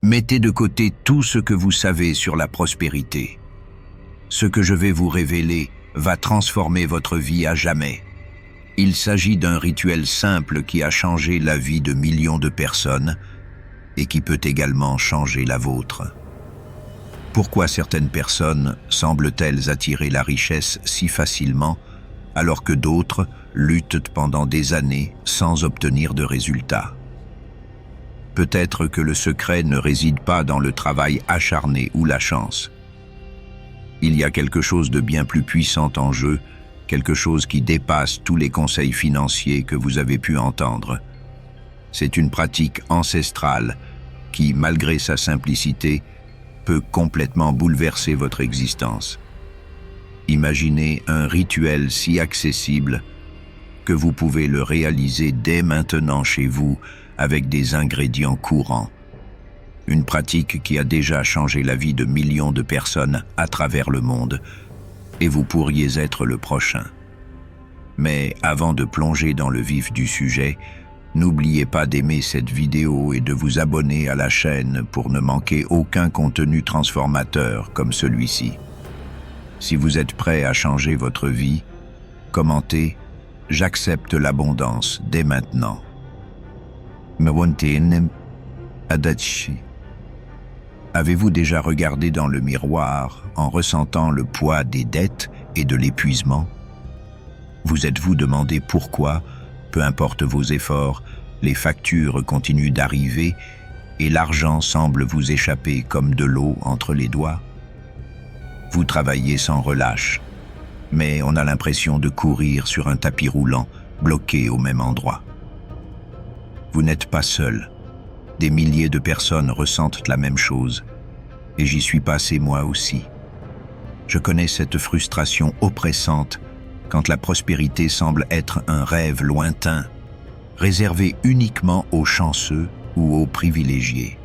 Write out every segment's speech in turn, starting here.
Mettez de côté tout ce que vous savez sur la prospérité. Ce que je vais vous révéler va transformer votre vie à jamais. Il s'agit d'un rituel simple qui a changé la vie de millions de personnes et qui peut également changer la vôtre. Pourquoi certaines personnes semblent-elles attirer la richesse si facilement alors que d'autres luttent pendant des années sans obtenir de résultats? Peut-être que le secret ne réside pas dans le travail acharné ou la chance. Il y a quelque chose de bien plus puissant en jeu, quelque chose qui dépasse tous les conseils financiers que vous avez pu entendre. C'est une pratique ancestrale qui, malgré sa simplicité, peut complètement bouleverser votre existence. Imaginez un rituel si accessible que vous pouvez le réaliser dès maintenant chez vous avec des ingrédients courants. Une pratique qui a déjà changé la vie de millions de personnes à travers le monde, et vous pourriez être le prochain. Mais avant de plonger dans le vif du sujet, n'oubliez pas d'aimer cette vidéo et de vous abonner à la chaîne pour ne manquer aucun contenu transformateur comme celui-ci. Si vous êtes prêt à changer votre vie, commentez « J'accepte l'abondance dès maintenant ». Avez-vous déjà regardé dans le miroir en ressentant le poids des dettes et de l'épuisement? Vous êtes-vous demandé pourquoi, peu importe vos efforts, les factures continuent d'arriver et l'argent semble vous échapper comme de l'eau entre les doigts? Vous travaillez sans relâche, mais on a l'impression de courir sur un tapis roulant, bloqué au même endroit. Vous n'êtes pas seul. Des milliers de personnes ressentent la même chose, et j'y suis passé moi aussi. Je connais cette frustration oppressante quand la prospérité semble être un rêve lointain, réservé uniquement aux chanceux ou aux privilégiés.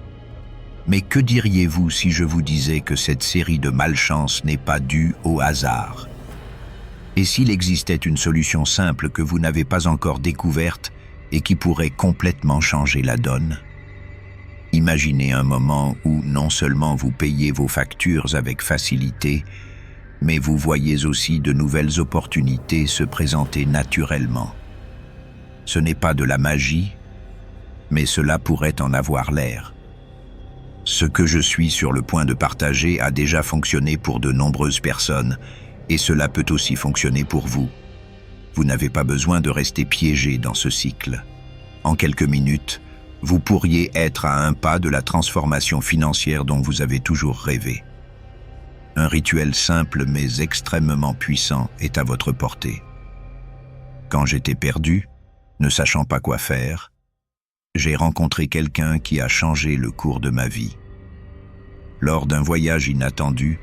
Mais que diriez-vous si je vous disais que cette série de malchances n'est pas due au hasard? Et s'il existait une solution simple que vous n'avez pas encore découverte et qui pourrait complètement changer la donne? Imaginez un moment où non seulement vous payez vos factures avec facilité, mais vous voyez aussi de nouvelles opportunités se présenter naturellement. Ce n'est pas de la magie, mais cela pourrait en avoir l'air. Ce que je suis sur le point de partager a déjà fonctionné pour de nombreuses personnes, et cela peut aussi fonctionner pour vous. Vous n'avez pas besoin de rester piégé dans ce cycle. En quelques minutes, vous pourriez être à un pas de la transformation financière dont vous avez toujours rêvé. Un rituel simple mais extrêmement puissant est à votre portée. Quand j'étais perdu, ne sachant pas quoi faire, j'ai rencontré quelqu'un qui a changé le cours de ma vie. Lors d'un voyage inattendu,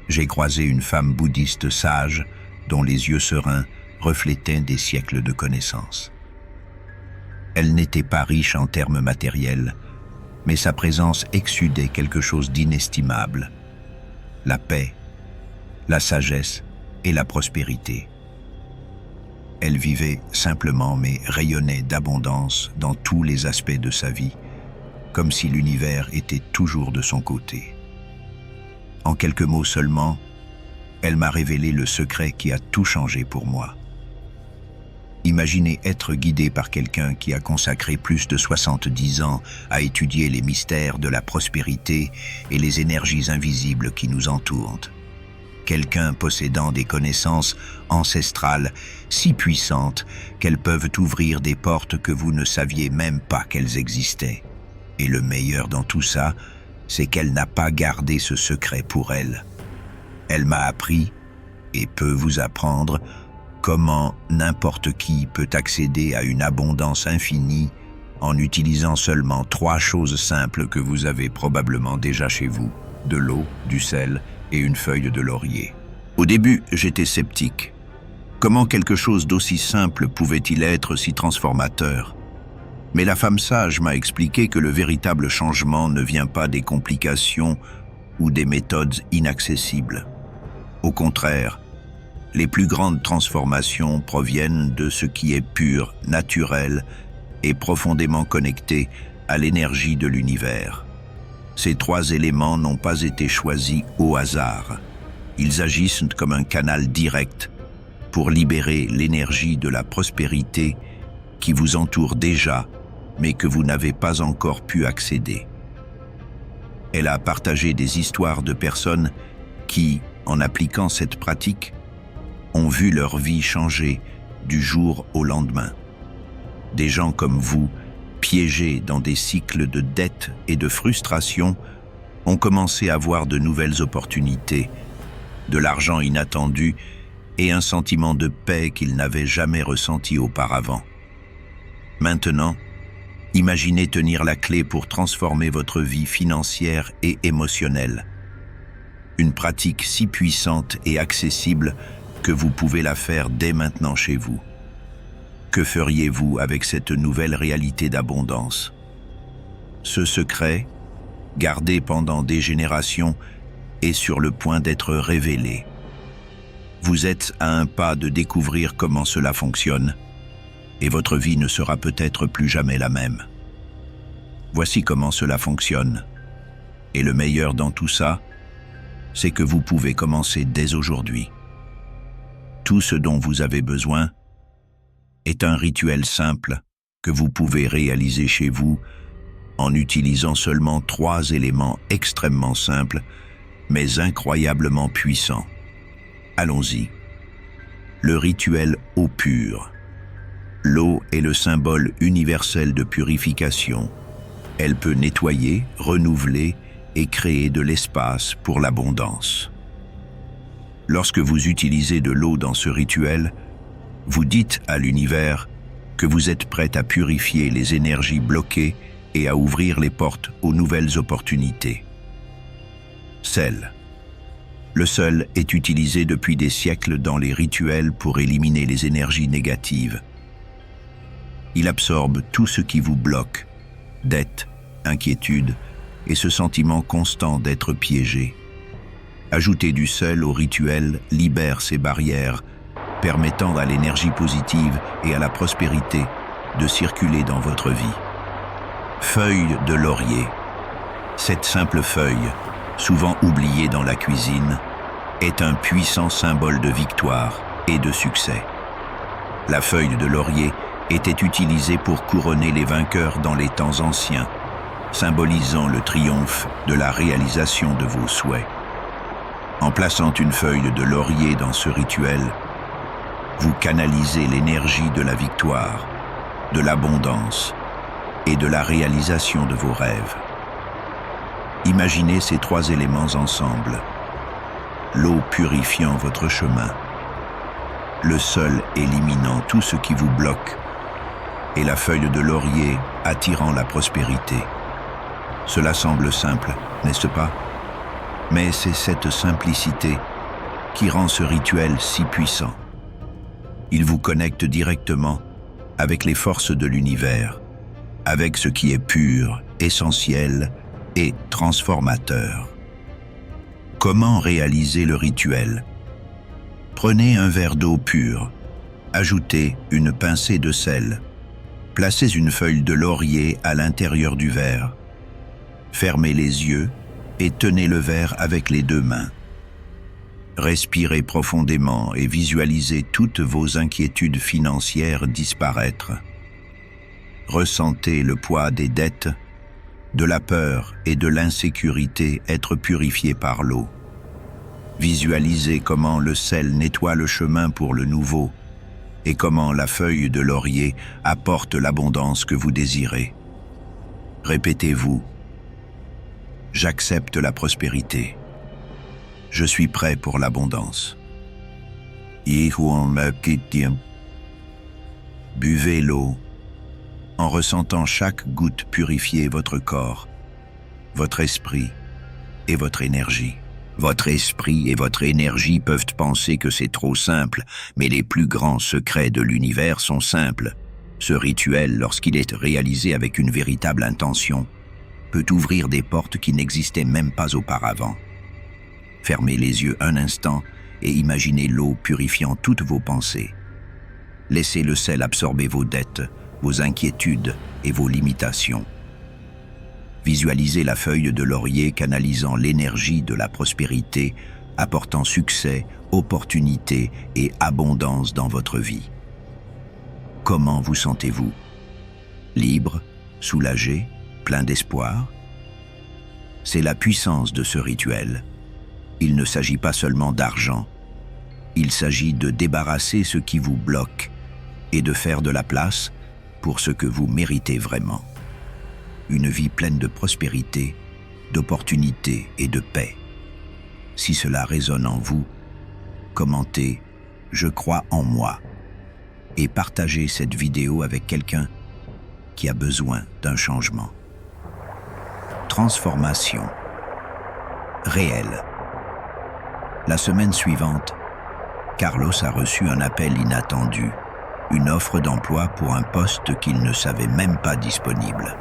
j'ai croisé une femme bouddhiste sage dont les yeux sereins reflétaient des siècles de connaissances. Elle n'était pas riche en termes matériels, mais sa présence exsudait quelque chose d'inestimable: la paix, la sagesse et la prospérité. Elle vivait simplement mais rayonnait d'abondance dans tous les aspects de sa vie, comme si l'univers était toujours de son côté. En quelques mots seulement, elle m'a révélé le secret qui a tout changé pour moi. Imaginez être guidé par quelqu'un qui a consacré plus de 70 ans à étudier les mystères de la prospérité et les énergies invisibles qui nous entourent. Quelqu'un possédant des connaissances ancestrales si puissantes qu'elles peuvent ouvrir des portes que vous ne saviez même pas qu'elles existaient. Et le meilleur dans tout ça, c'est qu'elle n'a pas gardé ce secret pour elle. Elle m'a appris, et peut vous apprendre, comment n'importe qui peut accéder à une abondance infinie en utilisant seulement 3 choses simples que vous avez probablement déjà chez vous: de l'eau, du sel et une feuille de laurier. Au début, j'étais sceptique. Comment quelque chose d'aussi simple pouvait-il être si transformateur? Mais la femme sage m'a expliqué que le véritable changement ne vient pas des complications ou des méthodes inaccessibles. Au contraire, les plus grandes transformations proviennent de ce qui est pur, naturel et profondément connecté à l'énergie de l'univers. Ces trois éléments n'ont pas été choisis au hasard. Ils agissent comme un canal direct pour libérer l'énergie de la prospérité qui vous entoure déjà, mais que vous n'avez pas encore pu accéder. Elle a partagé des histoires de personnes qui, en appliquant cette pratique, ont vu leur vie changer du jour au lendemain. Des gens comme vous, piégés dans des cycles de dettes et de frustration, ont commencé à voir de nouvelles opportunités, de l'argent inattendu et un sentiment de paix qu'ils n'avaient jamais ressenti auparavant. Maintenant, imaginez tenir la clé pour transformer votre vie financière et émotionnelle. Une pratique si puissante et accessible que vous pouvez la faire dès maintenant chez vous. Que feriez-vous avec cette nouvelle réalité d'abondance? Ce secret, gardé pendant des générations, est sur le point d'être révélé. Vous êtes à un pas de découvrir comment cela fonctionne, et votre vie ne sera peut-être plus jamais la même. Voici comment cela fonctionne. Et le meilleur dans tout ça, c'est que vous pouvez commencer dès aujourd'hui. Tout ce dont vous avez besoin est un rituel simple que vous pouvez réaliser chez vous en utilisant seulement 3 éléments extrêmement simples, mais incroyablement puissants. Allons-y. Le rituel eau pure. L'eau est le symbole universel de purification. Elle peut nettoyer, renouveler et créer de l'espace pour l'abondance. Lorsque vous utilisez de l'eau dans ce rituel, vous dites à l'univers que vous êtes prête à purifier les énergies bloquées et à ouvrir les portes aux nouvelles opportunités. Sel. Le sel est utilisé depuis des siècles dans les rituels pour éliminer les énergies négatives. Il absorbe tout ce qui vous bloque, dettes, inquiétudes et ce sentiment constant d'être piégé. Ajouter du sel au rituel libère ces barrières, permettant à l'énergie positive et à la prospérité de circuler dans votre vie. Feuille de laurier. Cette simple feuille, souvent oubliée dans la cuisine, est un puissant symbole de victoire et de succès. La feuille de laurier était utilisée pour couronner les vainqueurs dans les temps anciens, symbolisant le triomphe de la réalisation de vos souhaits. En plaçant une feuille de laurier dans ce rituel, vous canalisez l'énergie de la victoire, de l'abondance et de la réalisation de vos rêves. Imaginez ces 3 éléments ensemble. L'eau purifiant votre chemin, le sol éliminant tout ce qui vous bloque et la feuille de laurier attirant la prospérité. Cela semble simple, n'est-ce pas? Mais c'est cette simplicité qui rend ce rituel si puissant. Il vous connecte directement avec les forces de l'univers, avec ce qui est pur, essentiel et transformateur. Comment réaliser le rituel? Prenez un verre d'eau pure, ajoutez une pincée de sel, placez une feuille de laurier à l'intérieur du verre, fermez les yeux et tenez le verre avec les 2 mains. Respirez profondément et visualisez toutes vos inquiétudes financières disparaître. Ressentez le poids des dettes, de la peur et de l'insécurité être purifiés par l'eau. Visualisez comment le sel nettoie le chemin pour le nouveau et comment la feuille de laurier apporte l'abondance que vous désirez. Répétez-vous: j'accepte la prospérité. Je suis prêt pour l'abondance. Buvez l'eau en ressentant chaque goutte purifier votre corps, votre esprit et votre énergie. Votre esprit et votre énergie peuvent penser que c'est trop simple, mais les plus grands secrets de l'univers sont simples. Ce rituel, lorsqu'il est réalisé avec une véritable intention, peut ouvrir des portes qui n'existaient même pas auparavant. Fermez les yeux un instant et imaginez l'eau purifiant toutes vos pensées. Laissez le sel absorber vos dettes, vos inquiétudes et vos limitations. Visualisez la feuille de laurier canalisant l'énergie de la prospérité, apportant succès, opportunité et abondance dans votre vie. Comment vous sentez-vous? Libre, soulagé, plein d'espoir? C'est la puissance de ce rituel. Il ne s'agit pas seulement d'argent. Il s'agit de débarrasser ce qui vous bloque et de faire de la place pour ce que vous méritez vraiment. Une vie pleine de prospérité, d'opportunités et de paix. Si cela résonne en vous, commentez « Je crois en moi » et partagez cette vidéo avec quelqu'un qui a besoin d'un changement. Transformation réelle. La semaine suivante, Carlos a reçu un appel inattendu, une offre d'emploi pour un poste qu'il ne savait même pas disponible.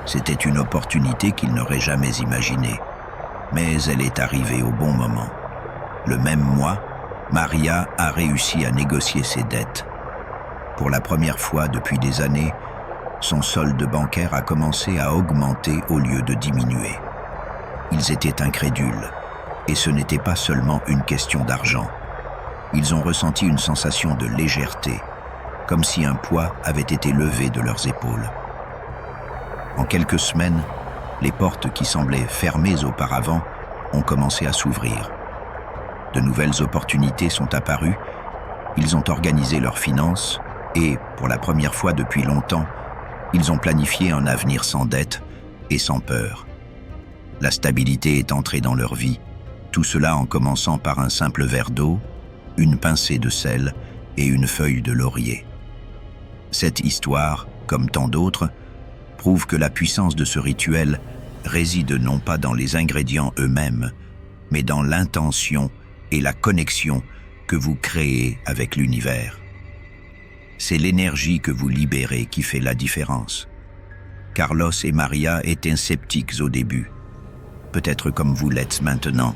C'était une opportunité qu'il n'aurait jamais imaginée, mais elle est arrivée au bon moment. Le même mois, Maria a réussi à négocier ses dettes. Pour la première fois depuis des années, son solde bancaire a commencé à augmenter au lieu de diminuer. Ils étaient incrédules, et ce n'était pas seulement une question d'argent. Ils ont ressenti une sensation de légèreté, comme si un poids avait été levé de leurs épaules. En quelques semaines, les portes qui semblaient fermées auparavant ont commencé à s'ouvrir. De nouvelles opportunités sont apparues, ils ont organisé leurs finances et, pour la première fois depuis longtemps, ils ont planifié un avenir sans dette et sans peur. La stabilité est entrée dans leur vie, tout cela en commençant par un simple verre d'eau, une pincée de sel et une feuille de laurier. Cette histoire, comme tant d'autres, prouve que la puissance de ce rituel réside non pas dans les ingrédients eux-mêmes, mais dans l'intention et la connexion que vous créez avec l'univers. C'est l'énergie que vous libérez qui fait la différence. Carlos et Maria étaient sceptiques au début, peut-être comme vous l'êtes maintenant,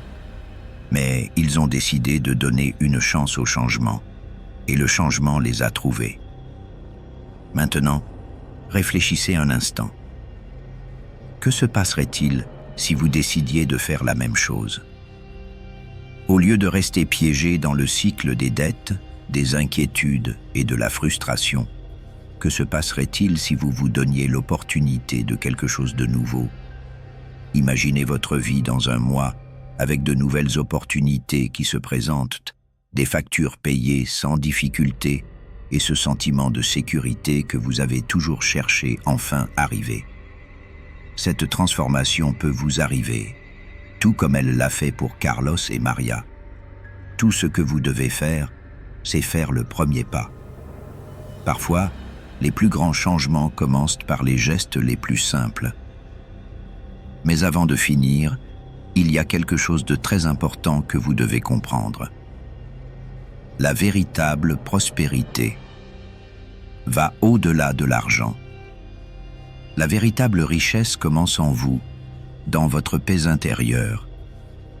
mais ils ont décidé de donner une chance au changement, et le changement les a trouvés. Maintenant, réfléchissez un instant. Que se passerait-il si vous décidiez de faire la même chose? Au lieu de rester piégé dans le cycle des dettes, des inquiétudes et de la frustration, que se passerait-il si vous vous donniez l'opportunité de quelque chose de nouveau? Imaginez votre vie dans un mois avec de nouvelles opportunités qui se présentent, des factures payées sans difficulté et ce sentiment de sécurité que vous avez toujours cherché enfin arriver. Cette transformation peut vous arriver, tout comme elle l'a fait pour Carlos et Maria. Tout ce que vous devez faire, c'est faire le premier pas. Parfois, les plus grands changements commencent par les gestes les plus simples. Mais avant de finir, il y a quelque chose de très important que vous devez comprendre. La véritable prospérité va au-delà de l'argent. La véritable richesse commence en vous, dans votre paix intérieure,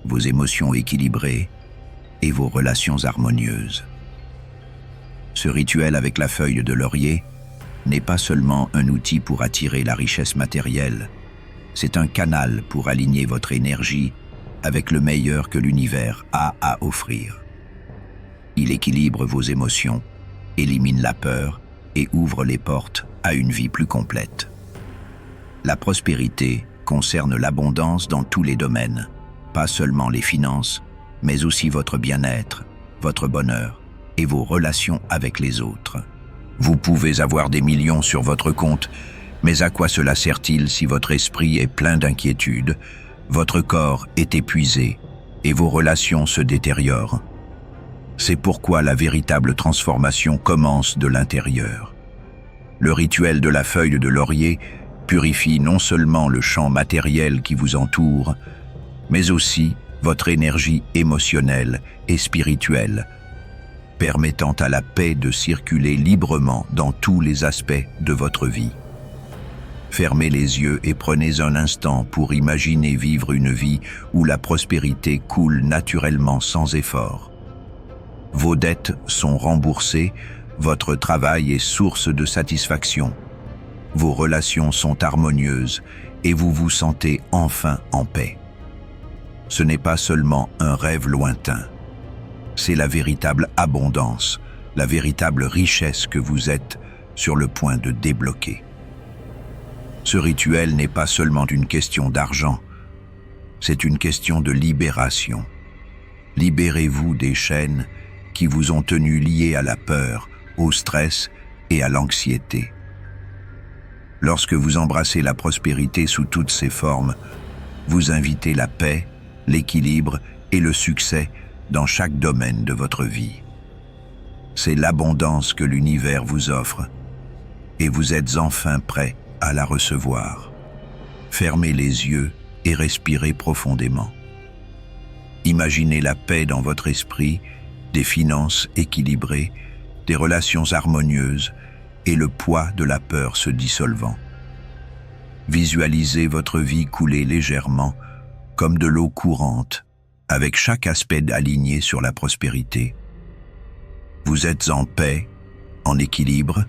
vos émotions équilibrées et vos relations harmonieuses. Ce rituel avec la feuille de laurier n'est pas seulement un outil pour attirer la richesse matérielle, c'est un canal pour aligner votre énergie avec le meilleur que l'univers a à offrir. Il équilibre vos émotions, élimine la peur et ouvre les portes à une vie plus complète. La prospérité concerne l'abondance dans tous les domaines, pas seulement les finances, mais aussi votre bien-être, votre bonheur et vos relations avec les autres. Vous pouvez avoir des millions sur votre compte, mais à quoi cela sert-il si votre esprit est plein d'inquiétude, votre corps est épuisé et vos relations se détériorent? C'est pourquoi la véritable transformation commence de l'intérieur. Le rituel de la feuille de laurier purifie non seulement le champ matériel qui vous entoure, mais aussi votre énergie émotionnelle et spirituelle, permettant à la paix de circuler librement dans tous les aspects de votre vie. Fermez les yeux et prenez un instant pour imaginer vivre une vie où la prospérité coule naturellement sans effort. Vos dettes sont remboursées, votre travail est source de satisfaction. Vos relations sont harmonieuses et vous vous sentez enfin en paix. Ce n'est pas seulement un rêve lointain, c'est la véritable abondance, la véritable richesse que vous êtes sur le point de débloquer. Ce rituel n'est pas seulement une question d'argent, c'est une question de libération. Libérez-vous des chaînes qui vous ont tenu liés à la peur, au stress et à l'anxiété. Lorsque vous embrassez la prospérité sous toutes ses formes, vous invitez la paix, l'équilibre et le succès dans chaque domaine de votre vie. C'est l'abondance que l'univers vous offre et vous êtes enfin prêt à la recevoir. Fermez les yeux et respirez profondément. Imaginez la paix dans votre esprit, des finances équilibrées, des relations harmonieuses et le poids de la peur se dissolvant. Visualisez votre vie couler légèrement comme de l'eau courante, avec chaque aspect aligné sur la prospérité. Vous êtes en paix, en équilibre,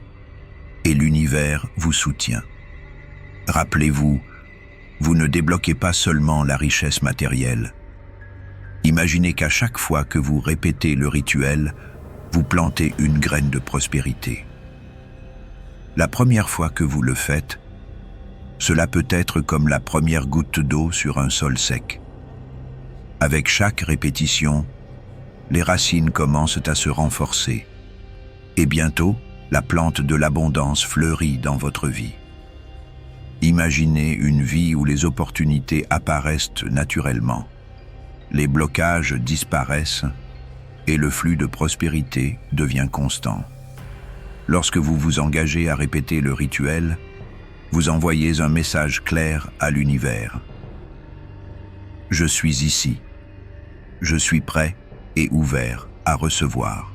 et l'univers vous soutient. Rappelez-vous, vous ne débloquez pas seulement la richesse matérielle. Imaginez qu'à chaque fois que vous répétez le rituel, vous plantez une graine de prospérité. La première fois que vous le faites, cela peut être comme la première goutte d'eau sur un sol sec. Avec chaque répétition, les racines commencent à se renforcer. Et bientôt, la plante de l'abondance fleurit dans votre vie. Imaginez une vie où les opportunités apparaissent naturellement. Les blocages disparaissent et le flux de prospérité devient constant. Lorsque vous vous engagez à répéter le rituel, vous envoyez un message clair à l'univers. Je suis ici. Je suis prêt et ouvert à recevoir.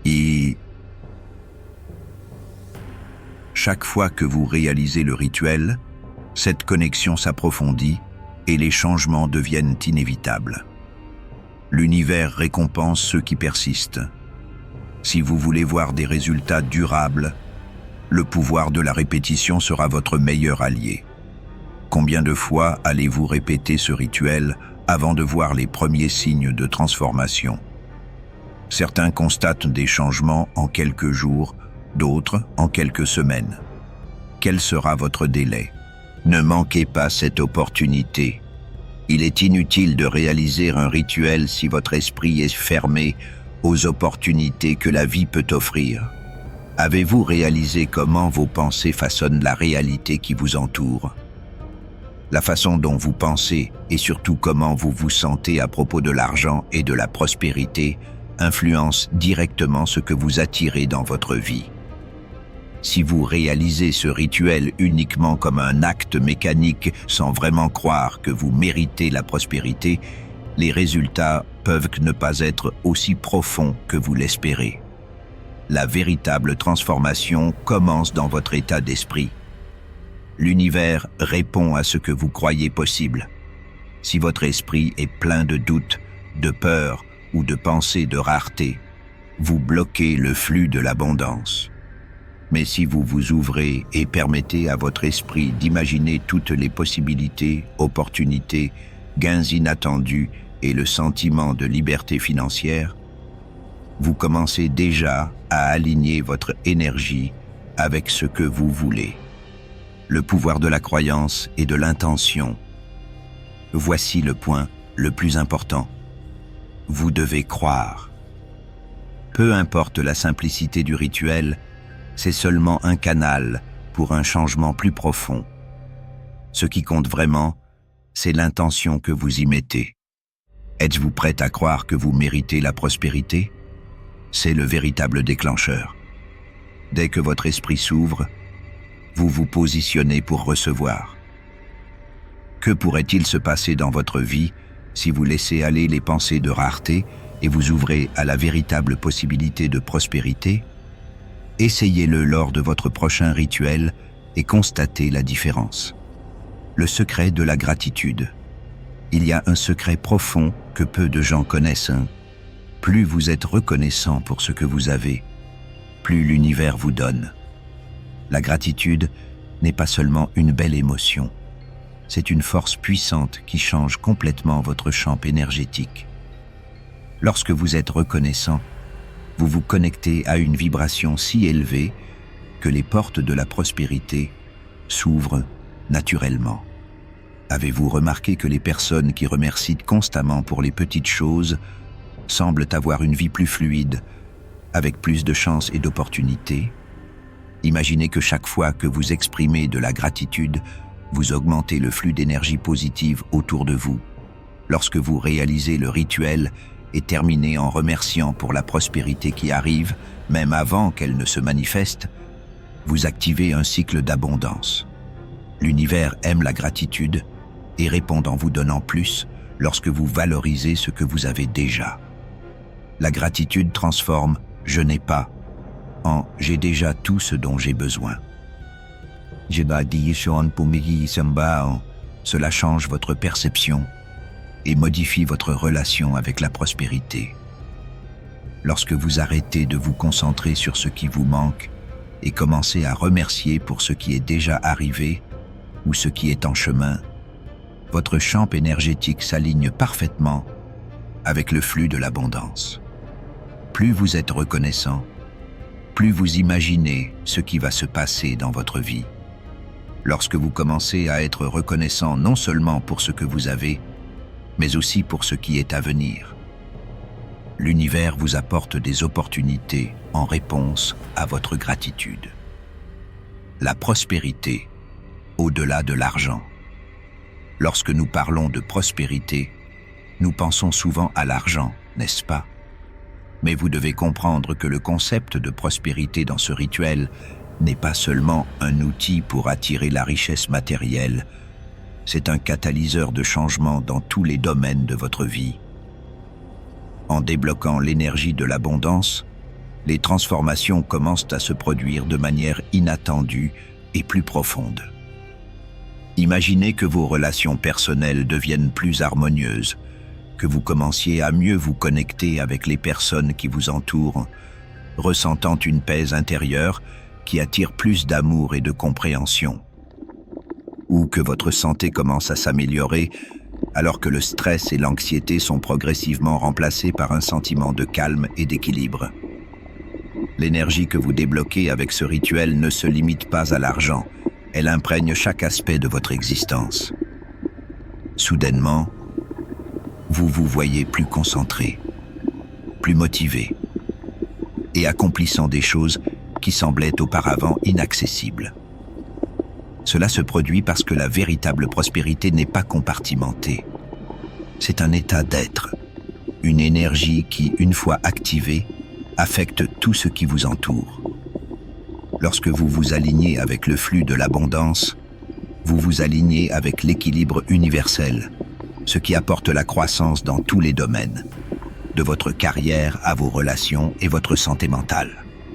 Et chaque fois que vous réalisez le rituel, cette connexion s'approfondit et les changements deviennent inévitables. L'univers récompense ceux qui persistent. Si vous voulez voir des résultats durables, le pouvoir de la répétition sera votre meilleur allié. Combien de fois allez-vous répéter ce rituel avant de voir les premiers signes de transformation? Certains constatent des changements en quelques jours, d'autres en quelques semaines. Quel sera votre délai? Ne manquez pas cette opportunité. Il est inutile de réaliser un rituel si votre esprit est fermé aux opportunités que la vie peut offrir. Avez-vous réalisé comment vos pensées façonnent la réalité qui vous entoure? La façon dont vous pensez et surtout comment vous vous sentez à propos de l'argent et de la prospérité influence directement ce que vous attirez dans votre vie. Si vous réalisez ce rituel uniquement comme un acte mécanique sans vraiment croire que vous méritez la prospérité, les résultats peuvent ne pas être aussi profonds que vous l'espérez. La véritable transformation commence dans votre état d'esprit. L'univers répond à ce que vous croyez possible. Si votre esprit est plein de doutes, de peur ou de pensées de rareté, vous bloquez le flux de l'abondance. Mais si vous vous ouvrez et permettez à votre esprit d'imaginer toutes les possibilités, opportunités, gains inattendus et le sentiment de liberté financière, vous commencez déjà à aligner votre énergie avec ce que vous voulez. Le pouvoir de la croyance et de l'intention. Voici le point le plus important. Vous devez croire. Peu importe la simplicité du rituel, c'est seulement un canal pour un changement plus profond. Ce qui compte vraiment, c'est l'intention que vous y mettez. Êtes-vous prête à croire que vous méritez la prospérité? C'est le véritable déclencheur. Dès que votre esprit s'ouvre, vous vous positionnez pour recevoir. Que pourrait-il se passer dans votre vie si vous laissez aller les pensées de rareté et vous ouvrez à la véritable possibilité de prospérité? Essayez-le lors de votre prochain rituel et constatez la différence. Le secret de la gratitude. Il y a un secret profond que peu de gens connaissent. Plus vous êtes reconnaissant pour ce que vous avez, plus l'univers vous donne. La gratitude n'est pas seulement une belle émotion, c'est une force puissante qui change complètement votre champ énergétique. Lorsque vous êtes reconnaissant, vous vous connectez à une vibration si élevée que les portes de la prospérité s'ouvrent naturellement. Avez-vous remarqué que les personnes qui remercient constamment pour les petites choses semblent avoir une vie plus fluide, avec plus de chances et d'opportunités? Imaginez que chaque fois que vous exprimez de la gratitude, vous augmentez le flux d'énergie positive autour de vous. Lorsque vous réalisez le rituel et terminez en remerciant pour la prospérité qui arrive, même avant qu'elle ne se manifeste, vous activez un cycle d'abondance. L'univers aime la gratitude et répond en vous donnant plus lorsque vous valorisez ce que vous avez déjà. La gratitude transforme « je n'ai pas » en « j'ai déjà tout ce dont j'ai besoin ». Cela change votre perception et modifie votre relation avec la prospérité. Lorsque vous arrêtez de vous concentrer sur ce qui vous manque et commencez à remercier pour ce qui est déjà arrivé ou ce qui est en chemin, votre champ énergétique s'aligne parfaitement avec le flux de l'abondance. Plus vous êtes reconnaissant, plus vous imaginez ce qui va se passer dans votre vie. Lorsque vous commencez à être reconnaissant non seulement pour ce que vous avez, mais aussi pour ce qui est à venir, l'univers vous apporte des opportunités en réponse à votre gratitude. La prospérité, au-delà de l'argent. Lorsque nous parlons de prospérité, nous pensons souvent à l'argent, n'est-ce pas? Mais vous devez comprendre que le concept de prospérité dans ce rituel n'est pas seulement un outil pour attirer la richesse matérielle, c'est un catalyseur de changement dans tous les domaines de votre vie. En débloquant l'énergie de l'abondance, les transformations commencent à se produire de manière inattendue et plus profonde. Imaginez que vos relations personnelles deviennent plus harmonieuses, que vous commenciez à mieux vous connecter avec les personnes qui vous entourent, ressentant une paix intérieure qui attire plus d'amour et de compréhension. Ou que votre santé commence à s'améliorer alors que le stress et l'anxiété sont progressivement remplacés par un sentiment de calme et d'équilibre. L'énergie que vous débloquez avec ce rituel ne se limite pas à l'argent, elle imprègne chaque aspect de votre existence. Soudainement, vous vous voyez plus concentré, plus motivé, et accomplissant des choses qui semblaient auparavant inaccessibles. Cela se produit parce que la véritable prospérité n'est pas compartimentée. C'est un état d'être, une énergie qui, une fois activée, affecte tout ce qui vous entoure. Lorsque vous vous alignez avec le flux de l'abondance, vous vous alignez avec l'équilibre universel, ce qui apporte la croissance dans tous les domaines, de votre carrière à vos relations et votre santé mentale.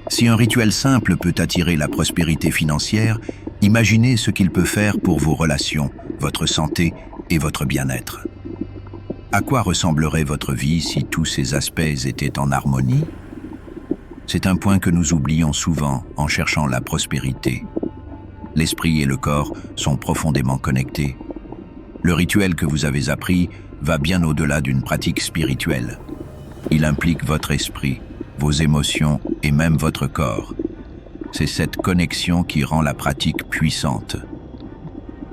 Si un rituel simple peut attirer la prospérité financière, imaginez ce qu'il peut faire pour vos relations, votre santé et votre bien-être. À quoi ressemblerait votre vie si tous ces aspects étaient en harmonie? C'est un point que nous oublions souvent en cherchant la prospérité. L'esprit et le corps sont profondément connectés. Le rituel que vous avez appris va bien au-delà d'une pratique spirituelle. Il implique votre esprit, vos émotions et même votre corps. C'est cette connexion qui rend la pratique puissante.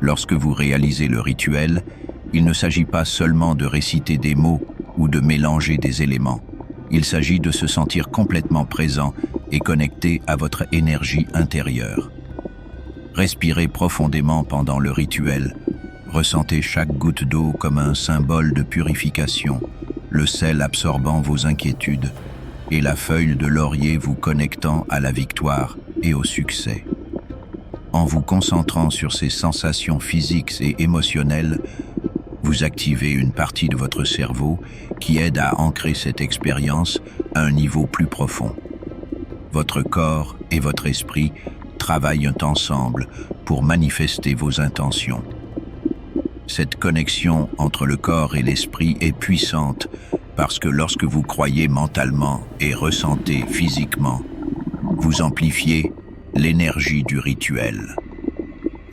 Lorsque vous réalisez le rituel, il ne s'agit pas seulement de réciter des mots ou de mélanger des éléments. Il s'agit de se sentir complètement présent et connecté à votre énergie intérieure. Respirez profondément pendant le rituel. Ressentez chaque goutte d'eau comme un symbole de purification, le sel absorbant vos inquiétudes et la feuille de laurier vous connectant à la victoire et au succès. En vous concentrant sur ces sensations physiques et émotionnelles, vous activez une partie de votre cerveau qui aide à ancrer cette expérience à un niveau plus profond. Votre corps et votre esprit travaillent ensemble pour manifester vos intentions. Cette connexion entre le corps et l'esprit est puissante parce que lorsque vous croyez mentalement et ressentez physiquement, vous amplifiez l'énergie du rituel.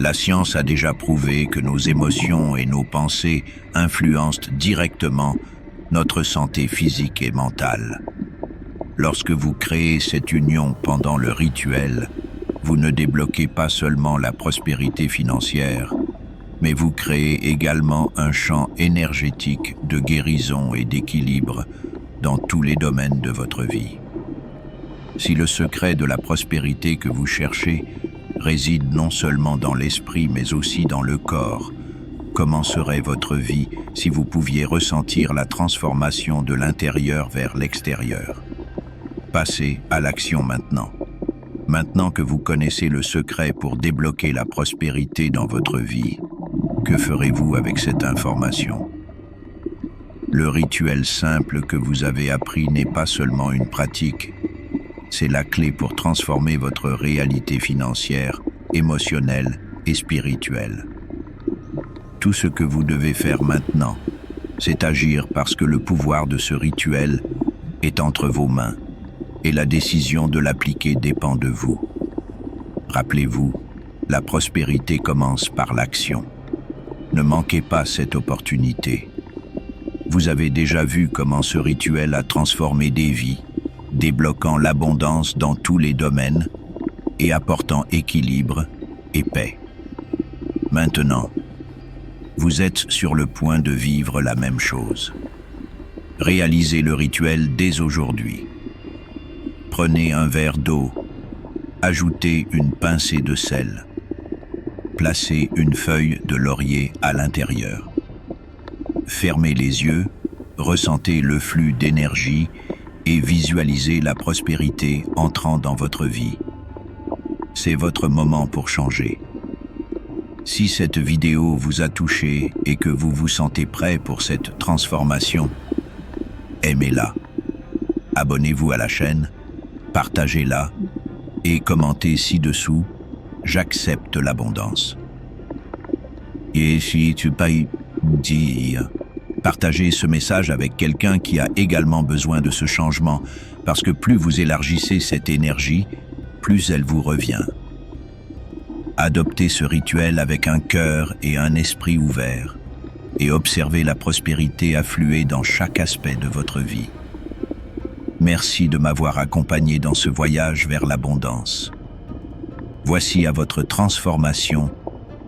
La science a déjà prouvé que nos émotions et nos pensées influencent directement notre santé physique et mentale. Lorsque vous créez cette union pendant le rituel, vous ne débloquez pas seulement la prospérité financière, mais vous créez également un champ énergétique de guérison et d'équilibre dans tous les domaines de votre vie. Si le secret de la prospérité que vous cherchez réside non seulement dans l'esprit mais aussi dans le corps, comment serait votre vie si vous pouviez ressentir la transformation de l'intérieur vers l'extérieur? Passez à l'action maintenant. Maintenant que vous connaissez le secret pour débloquer la prospérité dans votre vie, que ferez-vous avec cette information? Le rituel simple que vous avez appris n'est pas seulement une pratique, c'est la clé pour transformer votre réalité financière, émotionnelle et spirituelle. Tout ce que vous devez faire maintenant, c'est agir parce que le pouvoir de ce rituel est entre vos mains et la décision de l'appliquer dépend de vous. Rappelez-vous, la prospérité commence par l'action. Ne manquez pas cette opportunité. Vous avez déjà vu comment ce rituel a transformé des vies, débloquant l'abondance dans tous les domaines et apportant équilibre et paix. Maintenant, vous êtes sur le point de vivre la même chose. Réalisez le rituel dès aujourd'hui. Prenez un verre d'eau, ajoutez une pincée de sel, placez une feuille de laurier à l'intérieur. Fermez les yeux, ressentez le flux d'énergie et visualisez la prospérité entrant dans votre vie. C'est votre moment pour changer. Si cette vidéo vous a touché et que vous vous sentez prêt pour cette transformation, aimez-la, abonnez-vous à la chaîne, partagez-la et commentez ci-dessous « J'accepte l'abondance ». Et si tu peux dire, partagez ce message avec quelqu'un qui a également besoin de ce changement, parce que plus vous élargissez cette énergie, plus elle vous revient. Adoptez ce rituel avec un cœur et un esprit ouverts, et observez la prospérité affluer dans chaque aspect de votre vie. Merci de m'avoir accompagné dans ce voyage vers l'abondance. Voici à votre transformation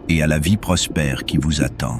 et à la vie prospère qui vous attend.